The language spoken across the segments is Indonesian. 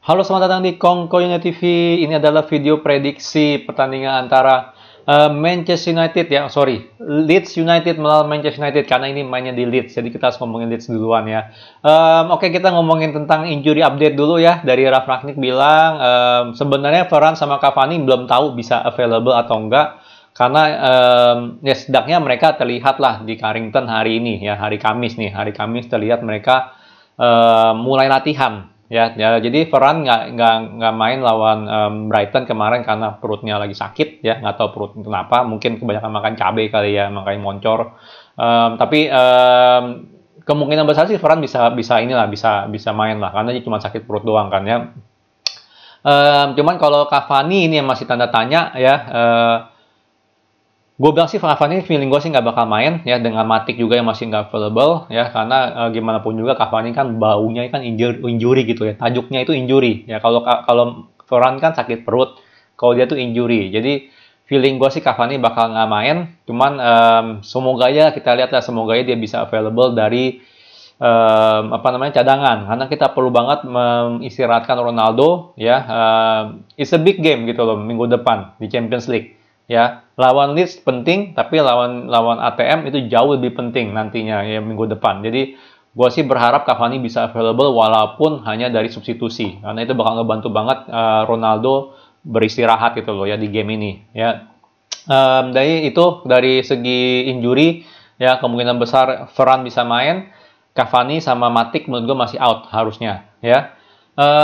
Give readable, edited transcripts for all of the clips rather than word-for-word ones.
Halo, selamat datang di Kongko United TV. Ini adalah video prediksi pertandingan antara Manchester United Leeds United melawan Manchester United karena ini mainnya di Leeds. Jadi kita harus ngomongin Leeds duluan ya. Oke, kita ngomongin tentang injury update dulu ya. Dari Ralf Rangnick bilang sebenarnya Varane sama Cavani belum tahu bisa available atau enggak. Karena ya setidaknya mereka terlihat lah di Carrington hari ini ya, hari Kamis nih. Hari Kamis terlihat mereka mulai latihan. Ya, jadi Varane nggak main lawan Brighton kemarin karena perutnya lagi sakit ya, nggak tahu perut kenapa, mungkin kebanyakan makan cabai kali ya, makanya moncor. Tapi kemungkinan besar sih Varane bisa main lah, karena dia cuma sakit perut doang kan ya. Cuman kalau Cavani ini yang masih tanda tanya ya. Gue bilang sih Cavani feeling gue sih nggak bakal main ya, dengan Matic juga yang masih nggak available ya, karena gimana pun juga Cavani kan baunya kan injury gitu ya, tajuknya itu injury ya. Kalau Varane kan sakit perut, kalau dia tuh injury. Jadi feeling gue sih Cavani bakal nggak main. Cuman semoga aja kita lihat lah, semoga aja dia bisa available dari cadangan, karena kita perlu banget mengistirahatkan Ronaldo ya. It's a big game gitu loh minggu depan di Champions League. Ya, lawan Leeds penting, tapi lawan ATM itu jauh lebih penting nantinya ya minggu depan. Jadi gue sih berharap Cavani bisa available walaupun hanya dari substitusi, karena itu bakal ngebantu banget Ronaldo beristirahat gitu loh ya di game ini ya. Dari segi injury ya, kemungkinan besar Varane bisa main, Cavani sama Matic menurut gue masih out harusnya ya.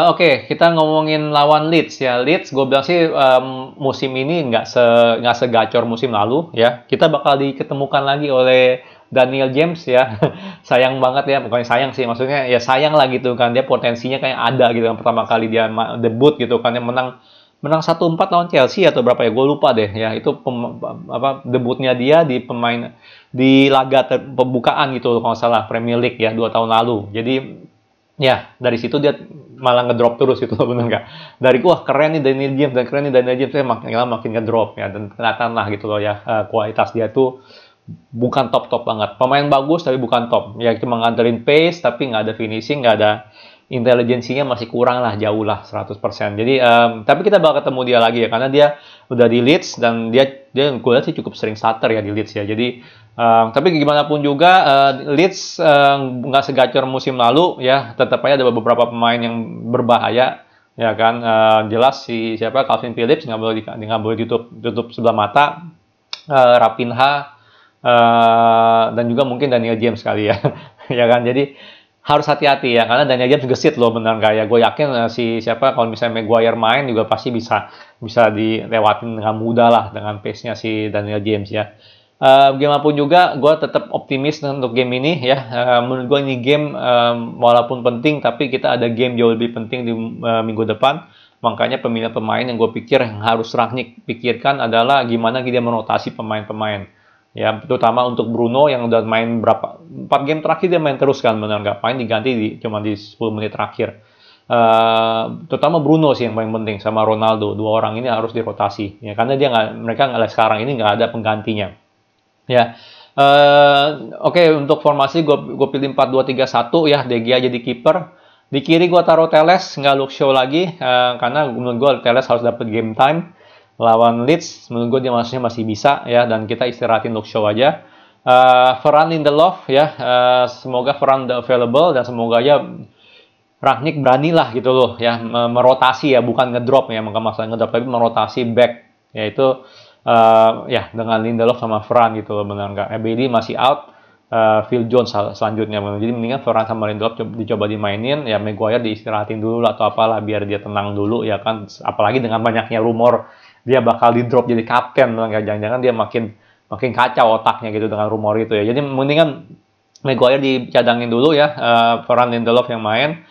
Oke, kita ngomongin lawan Leeds ya. Leeds, gue bilang sih musim ini nggak segacor musim lalu ya. Kita bakal diketemukan lagi oleh Daniel James ya. Sayang banget ya, bukannya sayang sih, maksudnya ya sayang lah gitu kan. Dia potensinya kayak ada gitu kan, pertama kali dia debut gitu kan, yang menang 1-4 lawan Chelsea atau berapa ya, gue lupa deh ya. Itu debutnya dia di laga pembukaan gitu kalau nggak salah, Premier League ya 2 tahun lalu. Jadi ya, dari situ dia malah ngedrop terus gitu loh, bener nggak? Dari wah keren nih Daniel James, saya makin ngedrop ya, dan kelihatan lah gitu loh ya, kualitas dia tuh bukan top banget. Pemain bagus tapi bukan top. Ya cuma nganterin pace tapi nggak ada finishing, nggak ada intelijensinya, masih kurang lah, jauh lah 100%. Jadi tapi kita bakal ketemu dia lagi ya, karena dia udah di Leeds dan dia gue lihat sih cukup sering starter ya di Leeds ya. Jadi tapi gimana pun juga Leeds nggak segacor musim lalu ya, tetap aja ada beberapa pemain yang berbahaya ya kan. Jelas Calvin Phillips nggak boleh ditutup sebelah mata, Raphinha, dan juga mungkin Daniel James kali ya. Ya kan, jadi harus hati-hati ya, karena Daniel James gesit loh benar kayak gue yakin kalau misalnya Maguire main juga pasti bisa dilewatin dengan mudah lah dengan pace-nya si Daniel James ya. Gimana pun juga gue tetap optimis untuk game ini ya. Menurut gue ini game walaupun penting, tapi kita ada game jauh lebih penting di minggu depan. Makanya pemilihan pemain yang gue pikir yang harus Rangnick pikirkan adalah gimana dia merotasi pemain-pemain. Ya, terutama untuk Bruno yang udah main 4 game terakhir dia main terus kan, benar nggak main diganti cuma di 10 menit terakhir. Terutama Bruno sih yang paling penting, sama Ronaldo, 2 orang ini harus dirotasi ya, karena mereka sekarang ini nggak ada penggantinya ya. Oke, untuk formasi gue pilih 4-2-3-1 ya. De Gea jadi kiper, di kiri gue taruh Telles, nggak Luke Shaw lagi karena menurut gue Telles harus dapat game time. Lawan Leeds, menurut gue dia masih bisa ya, dan kita istirahatin Luke Shaw aja. Varane Lindelof ya, semoga Varane available, dan semoga aja Rangnick berani lah gitu loh ya, merotasi ya, bukan ngedrop ya, bukan masalah ngedrop, tapi merotasi back, yaitu ya dengan Lindelof sama Varane gitu loh, benar nggak? Bailey masih out, Phil Jones selanjutnya, jadi mendingan Varane sama Lindelof dicoba dimainin ya, Maguire diistirahatin dulu atau apalah biar dia tenang dulu ya kan, apalagi dengan banyaknya rumor dia bakal di drop jadi kapten, jangan-jangan dia makin kacau otaknya gitu dengan rumor itu ya. Jadi mendingan Maguire dicadangin dulu ya, Varane Lindelof yang main.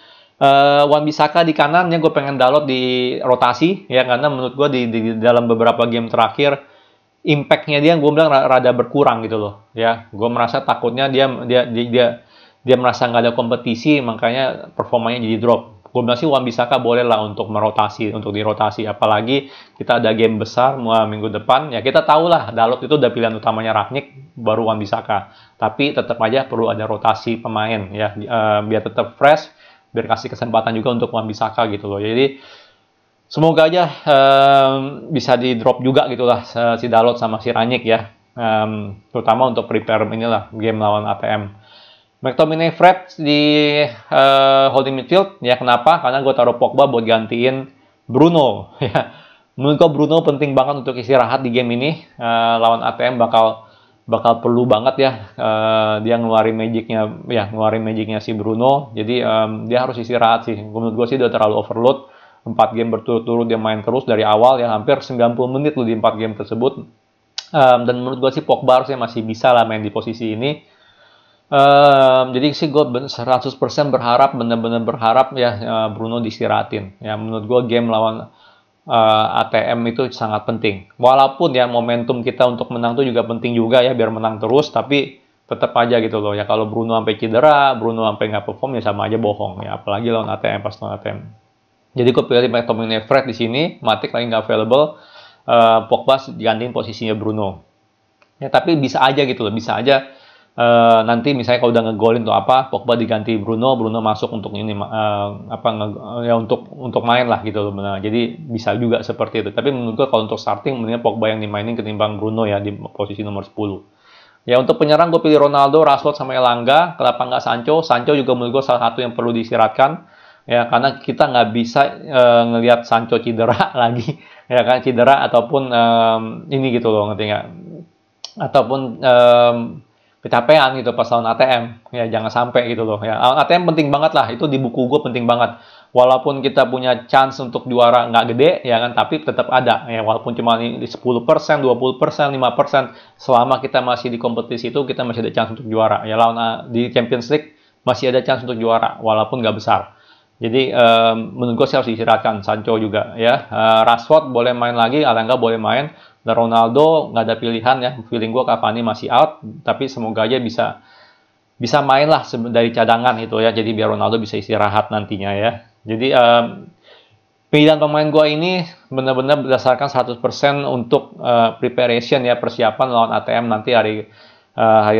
Wan-Bissaka di kanannya gue pengen download di rotasi ya, karena menurut gue di dalam beberapa game terakhir impact-nya gue bilang rada berkurang gitu loh ya. Gue merasa takutnya dia merasa nggak ada kompetisi, makanya performanya jadi drop. Gue bilang sih Wan-Bissaka boleh lah untuk dirotasi, apalagi kita ada game besar minggu depan ya. Kita tahu lah Dalot itu udah pilihan utamanya Rangnick, baru Wan-Bissaka, tapi tetap aja perlu ada rotasi pemain ya, biar tetap fresh, biar kasih kesempatan juga untuk Wan-Bissaka gitu loh. Jadi semoga aja bisa di drop juga gitulah si Dalot sama si Rangnick ya, terutama untuk prepare inilah game lawan ATM. McTominay, Fred di holding midfield ya, kenapa? Karena gue taruh Pogba buat gantiin Bruno ya. Menurut gue Bruno penting banget untuk istirahat di game ini, lawan ATM bakal perlu banget ya, dia ngeluarin magicnya si Bruno. Jadi dia harus istirahat sih. Menurut gue sih udah terlalu overload, 4 game berturut-turut dia main terus dari awal ya, hampir 90 menit loh di 4 game tersebut. Dan menurut gue sih Pogba harusnya masih bisa lah main di posisi ini. Jadi sih gue 100% berharap, bener-bener berharap ya Bruno diistirahatin. Ya menurut gue game lawan ATM itu sangat penting. Walaupun ya momentum kita untuk menang tuh juga penting juga ya, biar menang terus, tapi tetap aja gitu loh ya, kalau Bruno sampai cedera, Bruno sampai nggak perform ya sama aja bohong ya, apalagi lawan ATM, pas lawan ATM. Jadi gue pilih McTominay, Fred di sini, Matic lagi nggak available, Pogba digantiin posisinya Bruno. Ya tapi bisa aja gitu loh, bisa aja nanti misalnya kalau udah ngegolin tuh apa, Pogba diganti Bruno masuk untuk ini untuk main lah gitu loh. Nah, jadi bisa juga seperti itu. Tapi menurut gue kalau untuk starting mendingan Pogba yang dimainin ketimbang Bruno ya di posisi nomor 10. Ya untuk penyerang gue pilih Ronaldo, Rashford sama Elanga. Kenapa nggak Sancho? Sancho juga menurut gue salah satu yang perlu diistirahatkan. Ya karena kita nggak bisa ngelihat Sancho cedera lagi, ya kan, cedera ataupun ini gitu loh, ngerti nggak? Ataupun kecapean gitu pas lawan ATM, ya jangan sampai gitu loh ya. ATM penting banget lah, itu di buku gue penting banget. Walaupun kita punya chance untuk juara nggak gede ya kan, tapi tetap ada ya, walaupun cuma di 10%, 20%, 5%, selama kita masih di kompetisi itu kita masih ada chance untuk juara ya. Lawan di Champions League masih ada chance untuk juara walaupun nggak besar. Jadi menurut gue sih harus diistirahatkan Sancho juga ya. Rashford boleh main lagi, Elanga boleh main. Dan Ronaldo nggak ada pilihan ya, feeling gue Cavani masih out, tapi semoga aja bisa main lah dari cadangan itu ya, jadi biar Ronaldo bisa istirahat nantinya ya. Jadi pilihan pemain gue ini benar-benar berdasarkan 100% untuk preparation ya, persiapan lawan ATM nanti hari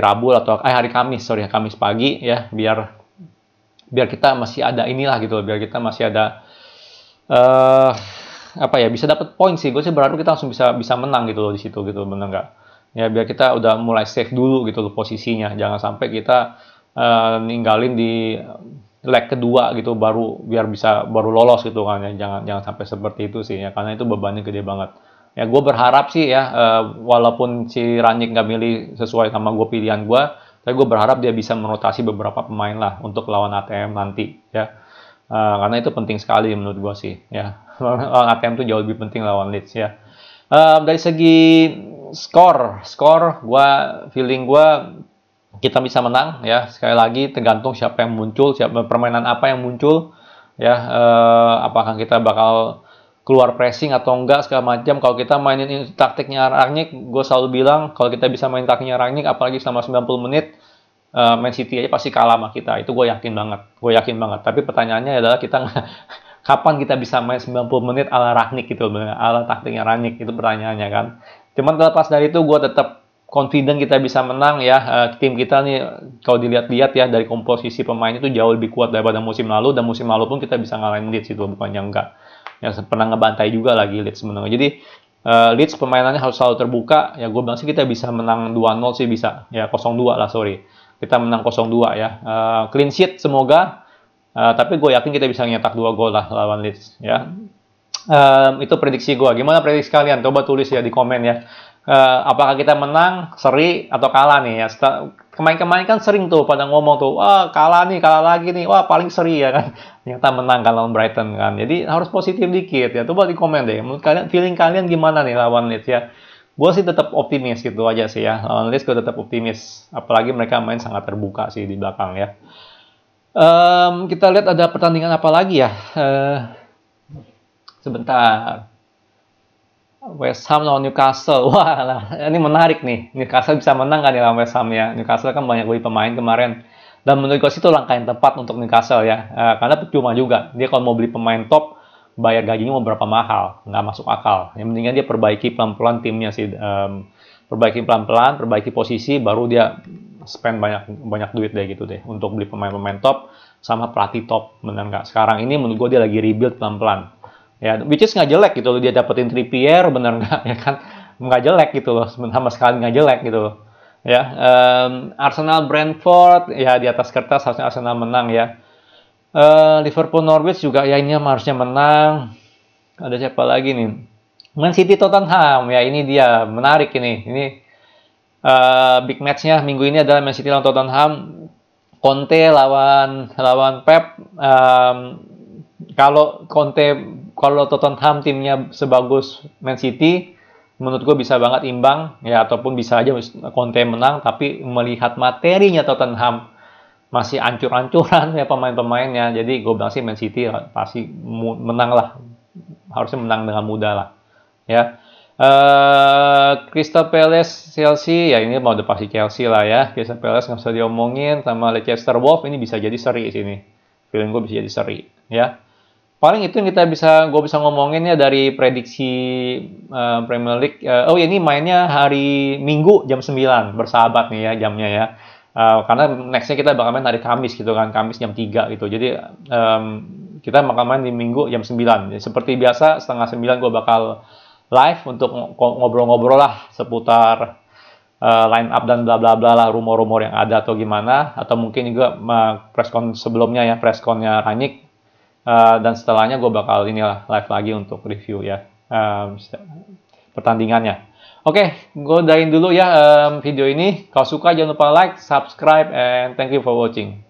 Rabu atau hari Kamis, Kamis pagi ya, biar kita masih ada inilah gitu, biar kita masih ada bisa dapat poin sih. Gue sih berharap kita langsung bisa menang gitu loh di situ gitu, bener nggak? Ya biar kita udah mulai safe dulu gitu loh posisinya, jangan sampai kita ninggalin di leg kedua gitu baru lolos gitu kan ya, jangan sampai seperti itu sih ya, karena itu bebannya gede banget. Ya gue berharap sih ya, walaupun si Rangnick nggak milih sesuai sama gue pilihan gue, tapi gue berharap dia bisa merotasi beberapa pemain lah untuk lawan ATM nanti ya. Karena itu penting sekali menurut gue sih ya. Lawan ATM tuh jauh lebih penting lawan Leeds ya. Dari segi skor feeling gue kita bisa menang ya. Sekali lagi tergantung siapa yang muncul, permainan apa yang muncul ya. Apakah kita bakal keluar pressing atau enggak segala macam. Kalau kita mainin taktiknya Rangnick, gue selalu bilang kalau kita bisa main taktiknya Rangnick apalagi selama 90 menit, Man City aja pasti kalah sama kita. Itu gue yakin banget. Tapi pertanyaannya adalah kapan kita bisa main 90 menit ala Rangnick gitu, ala taktiknya Rangnick, itu pertanyaannya kan. Cuman terlepas dari itu gue tetap confident kita bisa menang ya. Tim kita nih kalau dilihat-lihat ya dari komposisi pemain itu jauh lebih kuat daripada musim lalu, dan musim lalu pun kita bisa ngalahin Leeds itu, bukannya enggak. Yang pernah ngebantai juga lagi Leeds sebenarnya. Jadi Leeds permainannya harus selalu terbuka ya. Gue bilang sih kita bisa menang 2-0 sih bisa ya, 0-2 lah kita menang 0-2 ya, clean sheet semoga, tapi gue yakin kita bisa nyetak 2 gol lah lawan Leeds ya. Itu prediksi gue. Gimana prediksi kalian? Coba tulis ya di komen ya. Apakah kita menang, seri, atau kalah nih ya. Kemarin-kemarin kan sering tuh pada ngomong tuh, wah kalah lagi nih, wah paling seri ya kan. Ternyata menang kan lawan Brighton kan. Jadi harus positif dikit ya. Coba di komen deh, menurut kalian, feeling kalian gimana nih lawan Leeds ya. Gue sih tetap optimis gitu aja sih ya. Lawan Leeds gue tetap optimis. Apalagi mereka main sangat terbuka sih di belakang ya. Kita lihat ada pertandingan apa lagi ya. Sebentar. West Ham lawan Newcastle. Wah, ini menarik nih. Newcastle bisa menang kan ya lawan West Ham ya. Newcastle kan banyak beli pemain kemarin. Dan menurut gue sih itu langkah yang tepat untuk Newcastle ya. Karena percuma juga. Dia kalau mau beli pemain top, bayar gajinya mau berapa mahal. Nggak masuk akal. Yang pentingnya dia perbaiki pelan-pelan timnya sih. Perbaiki pelan-pelan, perbaiki posisi, baru dia spend banyak duit deh gitu deh untuk beli pemain-pemain top sama pelatih top, bener nggak? Sekarang ini menurut gue dia lagi rebuild pelan-pelan. Ya, which is nggak jelek gitu loh, dia dapetin Trippier, bener nggak? Ya kan, nggak jelek gitu loh, sama sekali nggak jelek gitu loh. Ya, Arsenal Brentford, ya di atas kertas harusnya Arsenal menang ya. Liverpool Norwich juga ya ini harusnya menang. Ada siapa lagi nih? Man City Tottenham, ya ini dia menarik ini. Ini big match-nya minggu ini adalah Man City lawan Tottenham. Conte lawan Pep. Kalau Tottenham timnya sebagus Man City, menurut gue bisa banget imbang ya, ataupun bisa aja Conte menang. Tapi melihat materinya Tottenham masih ancur-ancuran ya pemain-pemainnya, jadi gue bilang sih Man City pasti menang lah, harusnya menang dengan mudah lah ya. Crystal Palace Chelsea, ya ini mau udah pasti Chelsea lah ya. Crystal Palace nggak usah diomongin, sama Leicester Wolves ini bisa jadi seri sini, feeling gue bisa jadi seri ya. Paling itu yang gue bisa ngomongin ya dari prediksi Premier League. Oh ya, ini mainnya hari Minggu jam 9, bersahabat nih ya jamnya ya. Karena nextnya kita bakal main hari Kamis gitu kan, Kamis jam 3 gitu. Jadi kita bakal main di Minggu jam 9. Jadi, seperti biasa, setengah 9 gue bakal live untuk ngobrol-ngobrol lah seputar line up dan bla bla bla lah, rumor-rumor yang ada atau gimana. Atau mungkin juga presscon sebelumnya ya, pressconnya Rangnick. Dan setelahnya gue bakal inilah live lagi untuk review ya pertandingannya. Oke, gue udahin dulu ya video ini. Kalau suka jangan lupa like, subscribe, and thank you for watching.